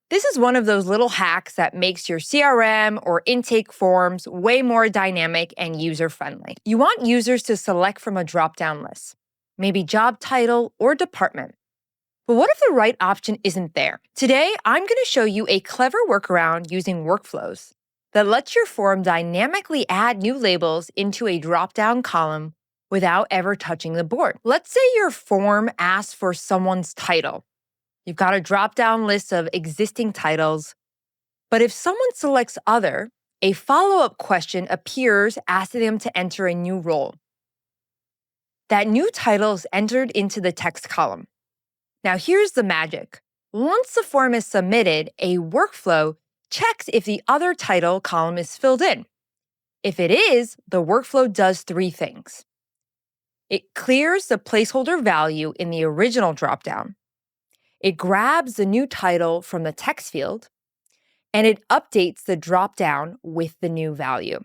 This is one of those little hacks that makes your CRM or intake forms way more dynamic and user-friendly. You want users to select from a drop-down list, maybe job title or department. But what if the right option isn't there? Today, I'm going to show you a clever workaround using workflows that lets your form dynamically add new labels into a drop-down column without ever touching the board. Let's say your form asks for someone's title. You've got a drop-down list of existing titles, but if someone selects other, a follow-up question appears asking them to enter a new role. That new title is entered into the text column. Now here's the magic. Once the form is submitted, a workflow checks if the other title column is filled in. If it is, the workflow does three things. It clears the placeholder value in the original dropdown. It grabs the new title from the text field, and it updates the dropdown with the new value.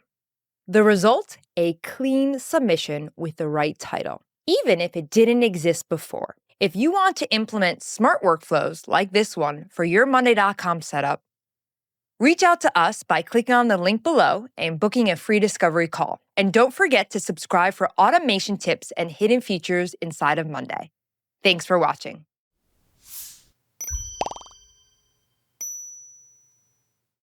The result, a clean submission with the right title, even if it didn't exist before. If you want to implement smart workflows like this one for your Monday.com setup, reach out to us by clicking on the link below and booking a free discovery call. And don't forget to subscribe for automation tips and hidden features inside of Monday. Thanks for watching.